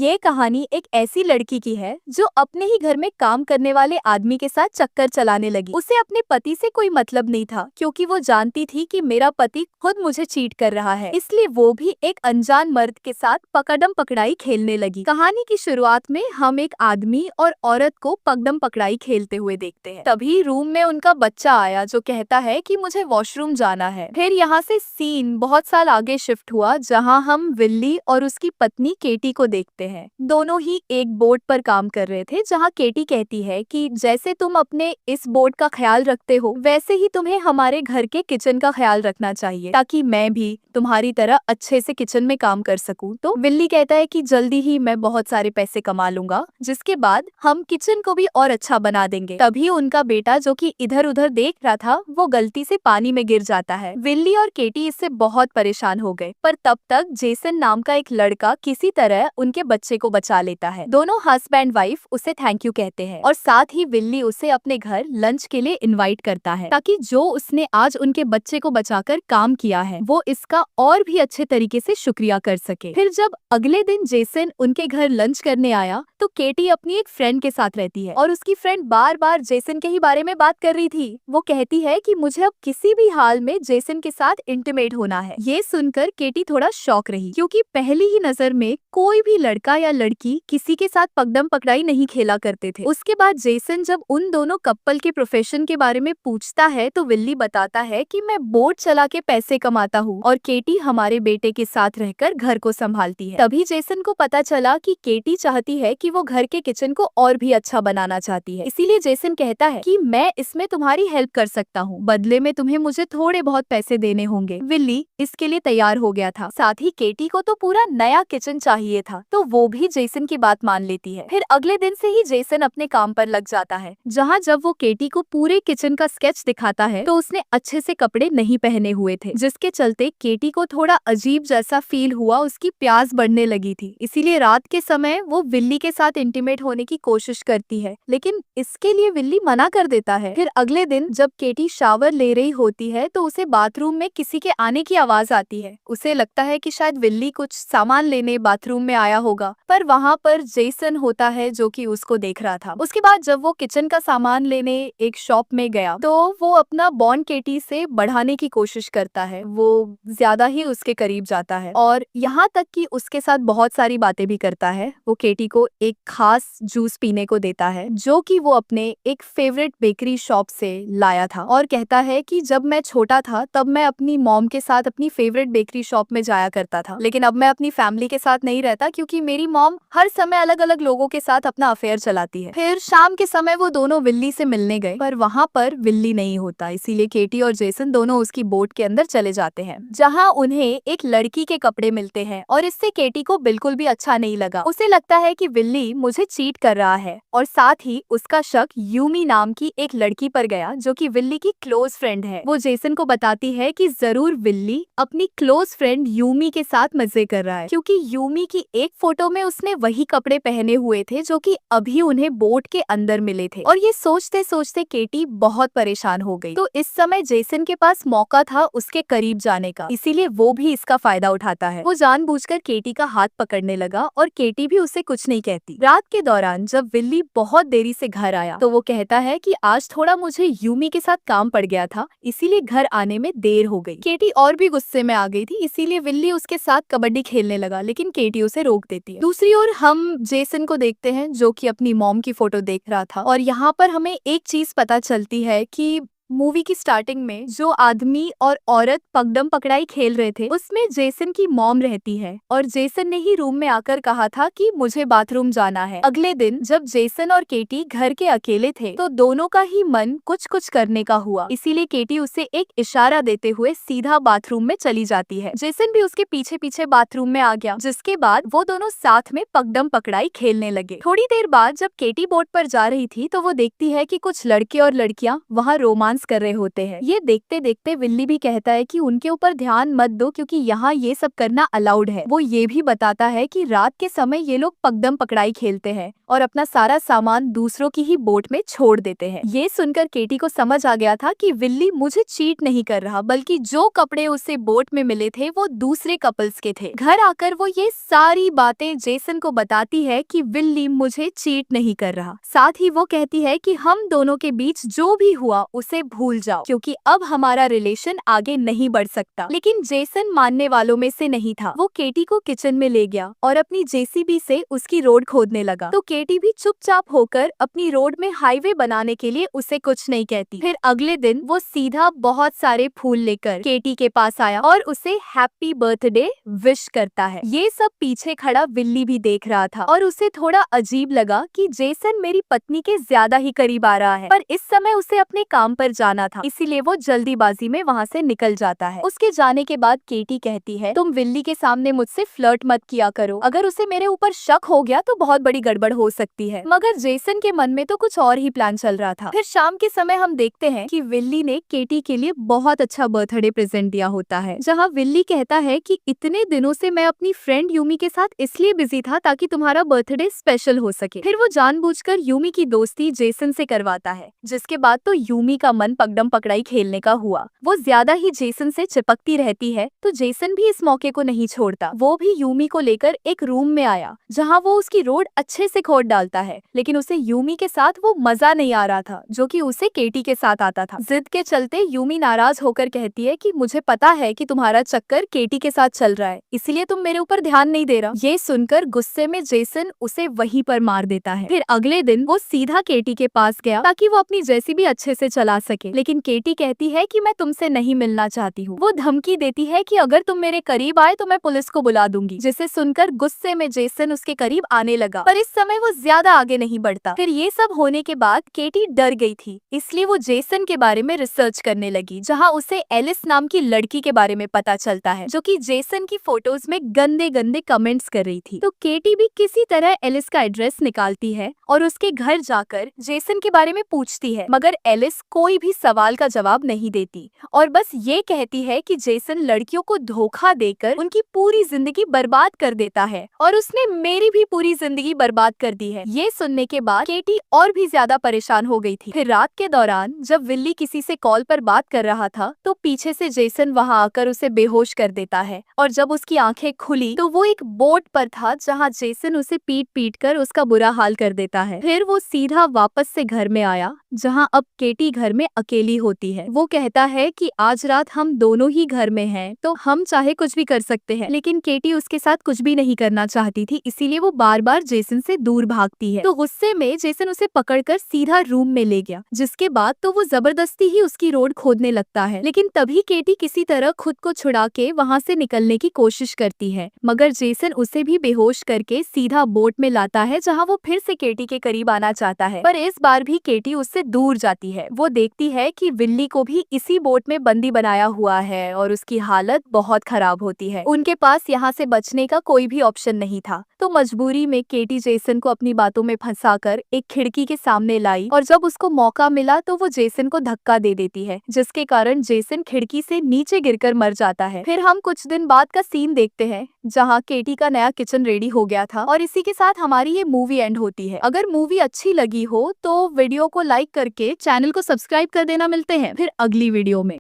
ये कहानी एक ऐसी लड़की की है जो अपने ही घर में काम करने वाले आदमी के साथ चक्कर चलाने लगी। उसे अपने पति से कोई मतलब नहीं था क्योंकि वो जानती थी कि मेरा पति खुद मुझे चीट कर रहा है, इसलिए वो भी एक अनजान मर्द के साथ पकड़म पकड़ाई खेलने लगी। कहानी की शुरुआत में हम एक आदमी और औरत को पकड़म पकड़ाई खेलते हुए देखते हैं। तभी रूम में उनका बच्चा आया जो कहता है कि मुझे वॉशरूम जाना है। फिर यहाँ से सीन बहुत साल आगे शिफ्ट हुआ जहाँ हम विल्ली और उसकी पत्नी केटी को देखते हैं। दोनों ही एक बोट पर काम कर रहे थे जहाँ केटी कहती है कि जैसे तुम अपने इस बोट का ख्याल रखते हो वैसे ही तुम्हें हमारे घर के किचन का ख्याल रखना चाहिए ताकि मैं भी तुम्हारी तरह अच्छे से किचन में काम कर सकूं। तो विल्ली कहता है कि जल्दी ही मैं बहुत सारे पैसे कमा लूंगा जिसके बाद हम किचन को भी और अच्छा बना देंगे। तभी उनका बेटा जो कि इधर उधर देख रहा था वो गलती से पानी में गिर जाता है। विल्ली और केटी इससे बहुत परेशान हो गए, पर तब तक जेसन नाम का एक लड़का किसी तरह उनके बच्चे को बचा लेता है। दोनों हस्बैंड वाइफ उसे थैंक यू कहते हैं और साथ ही विल्ली उसे अपने घर लंच के लिए इनवाइट करता है ताकि जो उसने आज उनके बच्चे को बचाकर काम किया है वो इसका और भी अच्छे तरीके से शुक्रिया कर सके। फिर जब अगले दिन जेसन उनके घर लंच करने आया तो केटी अपनी एक फ्रेंड के साथ रहती है और उसकी फ्रेंड बार बार जेसन के ही बारे में बात कर रही थी। वो कहती है कि मुझे अब किसी भी हाल में जेसन के साथ इंटीमेट होना है। ये सुनकर केटी थोड़ा शॉक रही क्योंकि पहली ही नजर में कोई भी लड़का या लड़की किसी के साथ पकड़म पकड़ाई नहीं खेला करते थे। उसके बाद जेसन जब उन दोनों कपल के प्रोफेशन के बारे में पूछता है तो विल्ली बताता है कि मैं बोट चला के पैसे कमाता हूँ और केटी हमारे बेटे के साथ रहकर घर को संभालती है। तभी जेसन को पता चला कि केटी चाहती है कि वो घर के किचन को और भी अच्छा बनाना चाहती है, इसीलिए जेसन कहता है कि मैं इसमें तुम्हारी हेल्प कर सकता हूँ, बदले में तुम्हें मुझे थोड़े बहुत पैसे देने होंगे। विल्ली इसके लिए तैयार हो गया था, साथ ही केटी को तो पूरा नया किचन चाहिए था तो वो भी जेसन की बात मान लेती है। फिर अगले दिन से ही जेसन अपने काम पर लग जाता है जहाँ जब वो केटी को पूरे किचन का स्केच दिखाता है तो उसने अच्छे से कपड़े नहीं पहने हुए थे जिसके चलते केटी को थोड़ा अजीब जैसा फील हुआ, उसकी प्यास बढ़ने लगी थी। इसीलिए रात के समय वो विल्ली के साथ इंटीमेट होने की कोशिश करती है लेकिन इसके लिए विल्ली मना कर देता है। फिर अगले दिन जब केटी शावर ले रही होती है तो उसे बाथरूम में किसी के आने की आवाज आती है। उसे लगता है कि शायद विल्ली कुछ सामान लेने बाथरूम में आया होगा, पर वहाँ पर जेसन होता है जो कि उसको देख रहा था। उसके बाद जब वो किचन का सामान लेने एक शॉप में गया तो वो अपना बॉन्ड केटी से बढ़ाने की कोशिश करता है। वो ज्यादा ही उसके करीब जाता है और यहाँ तक कि उसके साथ बहुत सारी बातें भी करता है। वो केटी को एक खास जूस पीने को देता है जो कि वो अपने एक फेवरेट बेकरी शॉप से लाया था और कहता है कि जब मैं छोटा था तब मैं अपनी मॉम के साथ अपनी फेवरेट बेकरी शॉप में जाया करता था, लेकिन अब मैं अपनी फैमिली के साथ नहीं रहता क्योंकि मेरी मॉम हर समय अलग अलग लोगों के साथ अपना अफेयर चलाती है। फिर शाम के समय वो दोनों विल्ली से मिलने गए पर वहाँ पर विल्ली नहीं होता, इसीलिए केटी और जेसन दोनों उसकी बोट के अंदर चले जाते हैं जहाँ उन्हें एक लड़की के कपड़े मिलते हैं और इससे केटी को बिल्कुल भी अच्छा नहीं लगा। उसे लगता है कि विल्ली मुझे चीट कर रहा है और साथ ही उसका शक यूमी नाम की एक लड़की पर गया जो कि विल्ली की क्लोज फ्रेंड है। वो जेसन को बताती है कि जरूर विल्ली अपनी क्लोज फ्रेंड यूमी के साथ मजे कर रहा है क्योंकि यूमी की एक फोटो में उसने वही कपड़े पहने हुए थे जो कि अभी उन्हें बोट के अंदर मिले थे। और ये सोचते सोचते केटी बहुत परेशान हो गई। तो इस समय जेसन के पास मौका था उसके करीब जाने का, इसीलिए वो भी इसका फायदा उठाता है। वो जानबूझकर केटी का हाथ पकड़ने लगा और केटी भी उसे कुछ नहीं कहती। रात के दौरान जब विल्ली बहुत देरी से घर आया तो वो कहता है कि आज थोड़ा मुझे यूमी के साथ काम पड़ गया था इसीलिए घर आने में देर हो गई। केटी और भी गुस्से में आ गई थी, इसीलिए विल्ली उसके साथ कबड्डी खेलने लगा लेकिन केटी उसे रोक देती है। दूसरी ओर हम जेसन को देखते हैं जो कि अपनी मॉम की फोटो देख रहा था और यहाँ पर हमें एक चीज पता चलती है कि मूवी की स्टार्टिंग में जो आदमी और औरत पकड़म पकड़ाई खेल रहे थे उसमें जेसन की मॉम रहती है और जेसन ने ही रूम में आकर कहा था कि मुझे बाथरूम जाना है। अगले दिन जब जेसन और केटी घर के अकेले थे तो दोनों का ही मन कुछ कुछ करने का हुआ, इसीलिए केटी उसे एक इशारा देते हुए सीधा बाथरूम में चली जाती है। जेसन भी उसके पीछे पीछे बाथरूम में आ गया जिसके बाद वो दोनों साथ में पकड़म पकड़ाई खेलने लगे। थोड़ी देर बाद जब केटी बोट पर जा रही थी तो वो देखती है कि कुछ लड़के और लड़कियां वहाँ रोमांस डांस कर रहे होते हैं। ये देखते देखते विल्ली भी कहता है कि उनके ऊपर ध्यान मत दो क्योंकि यहाँ ये सब करना अलाउड है। वो ये भी बताता है कि रात के समय ये लोग पकड़म पकड़ाई खेलते हैं और अपना सारा सामान दूसरों की ही बोट में छोड़ देते हैं। ये सुनकर केटी को समझ आ गया था कि विल्ली मुझे चीट नहीं कर रहा, बल्कि जो कपड़े उसे बोट में मिले थे वो दूसरे कपल्स के थे। घर आकर वो ये सारी बातें जेसन को बताती है कि विल्ली मुझे चीट नहीं कर रहा। साथ ही वो कहती है कि हम दोनों के बीच जो भी हुआ उसे भूल जाओ क्योंकि अब हमारा रिलेशन आगे नहीं बढ़ सकता। लेकिन जेसन मानने वालों में से नहीं था। वो केटी को किचन में ले गया और अपनी जेसीबी से उसकी रोड खोदने लगा। तो केटी भी चुपचाप होकर अपनी रोड में हाईवे बनाने के लिए उसे कुछ नहीं कहती। फिर अगले दिन वो सीधा बहुत सारे फूल लेकर केटी के पास आया और उसे हैप्पी बर्थडे विश करता है। ये सब पीछे खड़ा विल्ली भी देख रहा था और उसे थोड़ा अजीब लगा कि जेसन मेरी पत्नी के ज्यादा ही करीब आ रहा है, पर इस समय उसे अपने काम पर जाना था, इसीलिए वो जल्दीबाजी में वहाँ से निकल जाता है। उसके जाने के बाद केटी कहती है, तुम विल्ली के सामने मुझसे फ्लर्ट मत किया करो, अगर उसे मेरे ऊपर शक हो गया तो बहुत बड़ी गड़बड़ हो सकती है। मगर जेसन के मन में तो कुछ और ही प्लान चल रहा था। फिर शाम के समय हम देखते हैं कि विल्ली ने केटी के लिए बहुत अच्छा बर्थडे प्रेजेंट दिया होता है, जहाँ विल्ली कहता है कि इतने दिनों से मैं अपनी फ्रेंड यूमी के साथ इसलिए बिजी था ताकि तुम्हारा बर्थडे स्पेशल हो सके। फिर वो जानबूझकर यूमी की दोस्ती जेसन से करवाता है, जिसके बाद तो यूमी का मन पकड़म पकड़ाई खेलने का हुआ। वो ज्यादा ही जेसन से चिपकती रहती है तो जेसन भी इस मौके को नहीं छोड़ता। वो भी यूमी को लेकर एक रूम में आया जहाँ वो उसकी रोड अच्छे से खोद डालता है, लेकिन उसे यूमी के साथ वो मजा नहीं आ रहा था जो कि उसे केटी के साथ आता था। जिद के चलते यूमी नाराज होकर कहती है कि मुझे पता है कि तुम्हारा चक्कर केटी के साथ चल रहा है, इसलिए तुम मेरे ऊपर ध्यान नहीं दे रहा। ये सुनकर गुस्से में जेसन उसे वहीं पर मार देता है। फिर अगले दिन वो सीधा केटी के पास गया ताकि वो अपनी जेसीबी अच्छे से चला सके, लेकिन केटी कहती है कि मैं तुमसे नहीं मिलना चाहती हूँ। वो धमकी देती है कि अगर तुम मेरे करीब आए तो मैं पुलिस को बुला दूंगी, जिसे सुनकर गुस्से में जेसन उसके करीब आने लगा, पर इस समय वो ज्यादा आगे नहीं बढ़ता। फिर ये सब होने के बाद केटी डर गई थी, इसलिए वो जेसन के बारे में रिसर्च करने लगी, जहाँ उसे एलिस नाम की लड़की के बारे में पता चलता है जो कि जेसन की फोटोज में गंदे गंदे कमेंट्स कर रही थी। तो केटी भी किसी तरह एलिस का एड्रेस निकालती है और उसके घर जाकर जेसन के बारे में पूछती है, मगर एलिस कोई भी सवाल का जवाब नहीं देती और बस ये कहती है कि जेसन लड़कियों को धोखा देकर उनकी पूरी जिंदगी बर्बाद कर देता है और उसने मेरी भी पूरी जिंदगी बर्बाद कर दी है। ये सुनने के बाद केटी और भी ज्यादा परेशान हो गई थी। फिर रात के दौरान जब विल्ली किसी से कॉल पर बात कर रहा था तो पीछे से जेसन वहां आकर उसे बेहोश कर देता है और जब उसकी आंखें खुली तो वो एक बोट पर था जहां जेसन उसे पीट पीट कर उसका बुरा हाल कर देता है। फिर वो सीधा वापस से घर में आया जहां अब केटी घर में अकेली होती है। वो कहता है कि आज रात हम दोनों ही घर में हैं, तो हम चाहे कुछ भी कर सकते हैं, लेकिन केटी उसके साथ कुछ भी नहीं करना चाहती थी, इसीलिए वो बार बार जेसन से दूर भागती है। तो गुस्से में जेसन उसे पकड़कर सीधा रूम में ले गया, जिसके बाद तो वो जबरदस्ती ही उसकी रोड खोदने लगता है। लेकिन तभी केटी किसी तरह खुद को छुड़ा के वहाँ से निकलने की कोशिश करती है, मगर जेसन उसे भी बेहोश करके सीधा बोट में लाता है जहाँ वो फिर से केटी के करीब आना चाहता है, पर इस बार भी केटी उससे दूर जाती है। वो देखती है कि विल्ली को भी इसी बोट में बंदी बनाया हुआ है और उसकी हालत बहुत खराब होती है। उनके पास यहाँ से बचने का कोई भी ऑप्शन नहीं था, तो मजबूरी में केटी जेसन को अपनी बातों में फंसाकर एक खिड़की के सामने लाई और जब उसको मौका मिला तो वो जेसन को धक्का दे देती है, जिसके कारण जेसन खिड़की से नीचे गिरकर मर जाता है। फिर हम कुछ दिन बाद का सीन देखते हैं जहाँ केटी का नया किचन रेडी हो गया था और इसी के साथ हमारी ये मूवी एंड होती है। अगर मूवी अच्छी लगी हो तो वीडियो को लाइक करके चैनल को सब्सक्राइब कर देना। मिलते हैं फिर अगली वीडियो में।